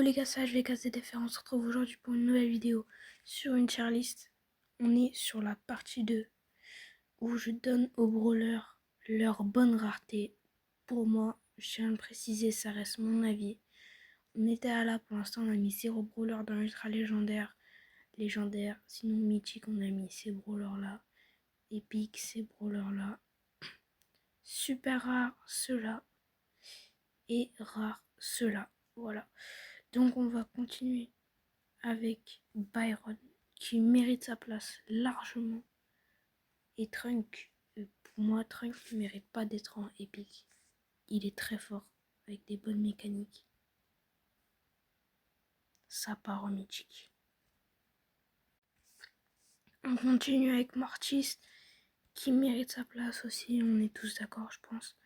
les gars, ça HVK ZFR, on se retrouve aujourd'hui pour une nouvelle vidéo sur une tier list. On est sur la partie 2 où je donne aux brawlers leur bonne rareté. Pour moi, je tiens à le préciser, ça reste mon avis. On était à là, pour l'instant on a mis 0 brawler dans l'ultra légendaire. Légendaire, sinon mythique on a mis ces brawlers là. Épique, ces brawlers là. Super rare, ceux-là. Et rare, ceux-là. Voilà. Donc on va continuer avec Byron qui mérite sa place largement. Et Trunk, pour moi Trunk ne mérite pas d'être en épique. Il est très fort avec des bonnes mécaniques. Ça part en mythique. On continue avec Mortis qui mérite sa place aussi, on est tous d'accord je pense.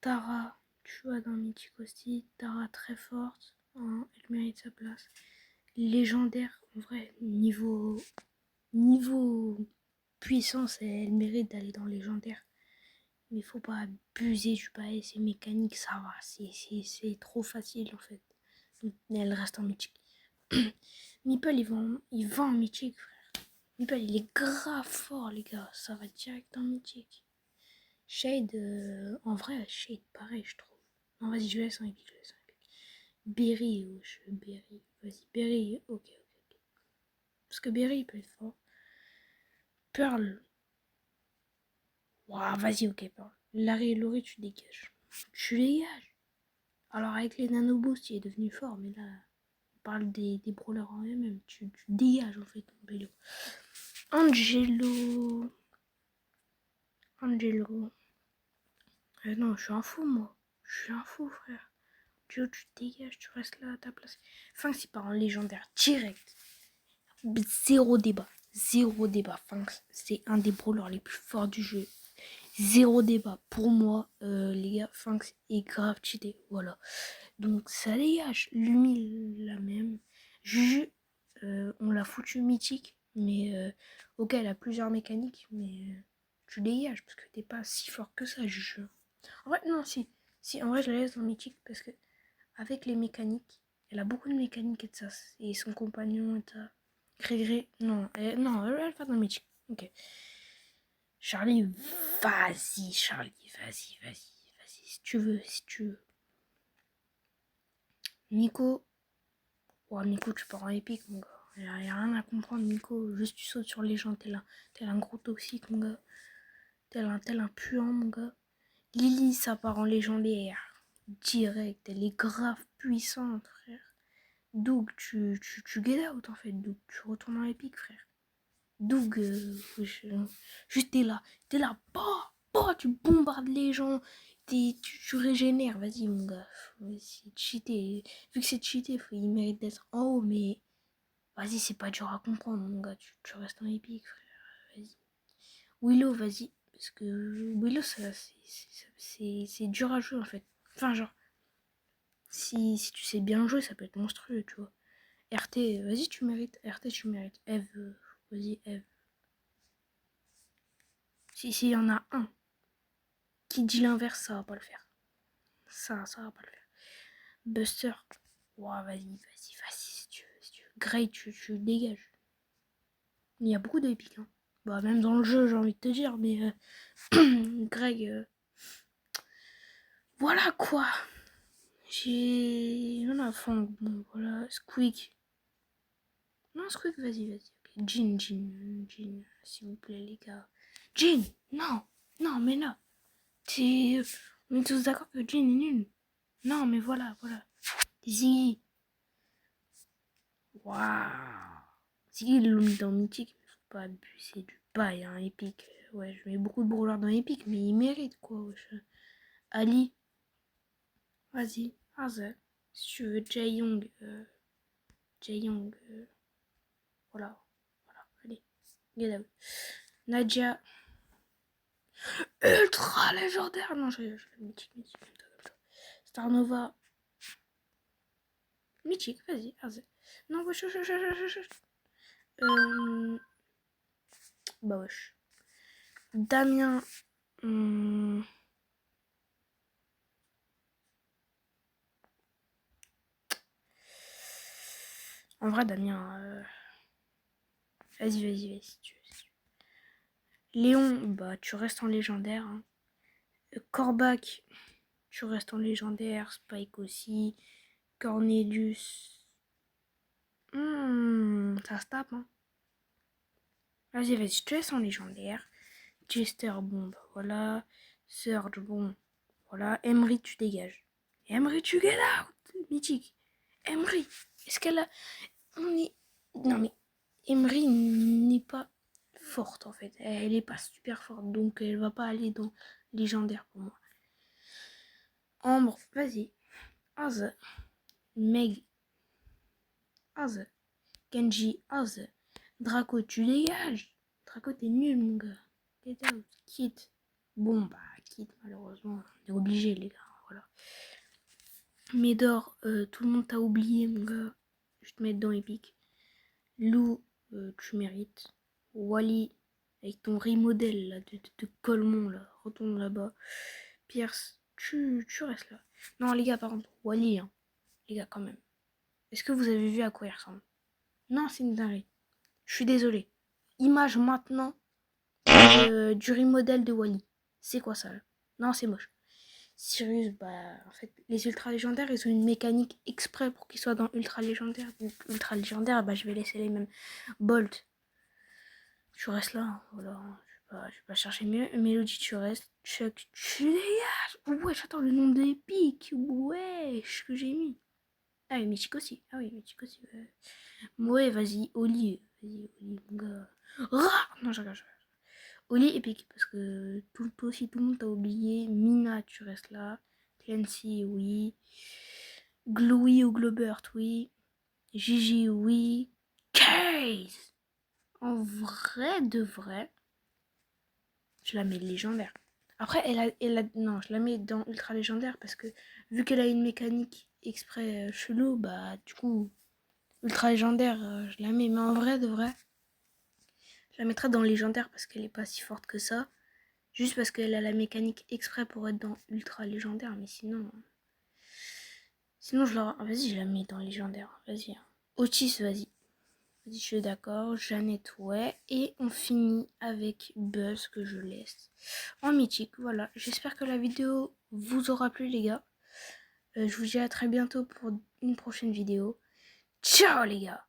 Tara, tu vois dans mythique aussi, Tara très forte, hein, elle mérite sa place. Légendaire, en vrai, niveau puissance, elle mérite d'aller dans légendaire. Mais faut pas abuser du bail, c'est mécanique, ça va, c'est trop facile en fait. Donc, elle reste en mythique. Meeple, il va en mythique, frère. Meeple, il est grave fort, les gars, ça va direct en mythique. Shade, en vrai, Shade, pareil, je trouve. Non, vas-y, je laisse en épique, je laisse en épique. Berry, wesh, Berry, vas-y, Berry, ok. Parce que Berry, il peut être fort. Pearl. Ouah, vas-y, ok, Pearl. Larry et Laurie, tu dégages. Tu dégages. Alors, avec les nanoboosts, il est devenu fort, mais là, on parle des brawlers en eux-mêmes. Tu dégages, en fait, ton vélo. Angelo. Non, je suis un fou, moi. Je suis un fou, frère. Tu dégages, tu restes là à ta place. Finks, il part en légendaire direct. Zéro débat. Zéro débat. Finks, c'est un des brawlers les plus forts du jeu. Zéro débat. Pour moi, les gars, Finks est grave cheaté. Voilà. Donc ça dégage. L'humile, la même. Juju, on l'a foutu mythique. Mais ok, elle a plusieurs mécaniques. Mais tu dégages parce que t'es pas si fort que ça, Juju. En vrai, non, si. Si, en vrai, je la laisse dans mythique parce que avec les mécaniques, elle a beaucoup de mécaniques et de ça. Et son compagnon et ça. Gré, non, non, elle va dans mythique. Ok. Charlie, vas-y, Charlie, vas-y, si tu veux, si tu veux. Nico, ouais, Nico, tu pars en épique, mon gars. Y a rien à comprendre, Nico. Juste tu sautes sur les gens, t'es un gros toxique, mon gars. Tel un puant, mon gars. Lily, ça part en légendaire. Direct, elle est grave puissante, frère. Doug, tu get out en fait, Doug. Tu retournes en épique, frère. Doug, juste t'es là, bah, tu bombardes les gens, tu régénères, vas-y mon gars, c'est cheaté, vu que c'est cheaté, il mérite d'être en haut, mais vas-y, c'est pas dur à comprendre mon gars, tu restes en épique, frère, vas-y. Willow, vas-y, parce que Willow, c'est dur à jouer en fait, enfin genre, si tu sais bien jouer, ça peut être monstrueux, tu vois. RT, vas-y, tu mérites, RT, tu mérites, Eve, vas-y, Eve. Si y en a un qui dit l'inverse, ça va pas le faire. Ça va pas le faire. Buster, ouah, vas-y, si tu veux, si tu veux. Grey, tu dégages. Il y a beaucoup d'épiques, hein. Bah, même dans le jeu, j'ai envie de te dire, mais Greg, voilà quoi. J'ai. Non, la fin, bon, voilà. Squeak. Non, Squeak, vas-y. Okay. Jean, s'il vous plaît, les gars. Jean, non, mais là. On est tous d'accord que Jean est nul. Non, mais voilà. Ziggy. Waouh. Ziggy, ils l'ont mis dans Mythique, mais faut pas abuser du bail, hein, épique. Ouais, je mets beaucoup de brawlers dans épique, mais ils méritent quoi, wesh. Ali. Vas-y, Hazel. Si tu veux, Jae-Young. Voilà, allez. Get out. Nadia. Ultra légendaire. Non, je mythique. Starnova. Mythique, vas-y, Hazel. Non, wesh. Bah wesh. Damien. En vrai, Damien, vas-y, si tu veux. Léon, bah, tu restes en légendaire. Hein. Corbac, tu restes en légendaire. Spike aussi. Cornelius. Ça se tape, hein. Vas-y, je te laisse en légendaire. Jester, bon, bah voilà. Surge, bon, voilà. Emery, tu dégages. Emery, tu get out. Mythique. Emery, est-ce qu'elle a... On est... Non, mais Emery n'est pas forte, en fait. Elle est pas super forte, donc elle va pas aller dans légendaire pour moi. Ambre, vas-y. Az. Meg. Az. Kenji, Az. Draco, tu dégages. Draco, t'es nul, mon gars. Get out. Kit. Bon, bah, Kit, malheureusement, on est obligé, les gars. Voilà. Médor, tout le monde t'a oublié, mon gars. Je vais te mettre dans Epic. Lou, tu mérites. Wally, avec ton remodel là, de Colmont, là, retourne là-bas. Pierce, tu restes là. Non, les gars, par contre, Wally, hein. Les gars, quand même. Est-ce que vous avez vu à quoi il ressemble? Non, c'est une dinguerie. Je suis désolé. Image maintenant du remodel de Wally. C'est quoi ça là? Non, c'est moche. Sirius, bah, en fait, les ultra légendaires, ils ont une mécanique exprès pour qu'ils soient dans ultra légendaire. Donc, ultra légendaire, bah, je vais laisser les mêmes. Bolt, tu restes là, hein, voilà. Je vais pas chercher mieux. Mélodie, tu restes. Chuck, tu dégages. Ouais, j'attends le nom d'épique. Wesh, que j'ai mis. Ah oui, Michiko aussi. Ah oui, Michiko aussi. Ouais, vas-y, Oli. Vas-y, Oli, mon gars. Ah non, je regarde. Oli épique, parce que toi aussi, tout le monde t'a oublié. Mina, tu restes là. Clancy, oui. Glowy ou Globert, oui. Gigi, oui. Case! En vrai, de vrai, je la mets légendaire. Après, non, je la mets dans ultra légendaire parce que vu qu'elle a une mécanique exprès chelou, bah du coup, ultra légendaire, je la mets. Mais en vrai, de vrai, je la mettrais dans légendaire parce qu'elle est pas si forte que ça. Juste parce qu'elle a la mécanique exprès pour être dans ultra légendaire. Mais sinon, je la... Vas-y, je la mets dans légendaire. Vas-y. Hein. Otis, vas-y. Vas-y, je suis d'accord. Jeannette, ouais. Et on finit avec Buzz que je laisse en mythique. Voilà. J'espère que la vidéo vous aura plu, les gars. Je vous dis à très bientôt pour une prochaine vidéo. Ciao, les gars!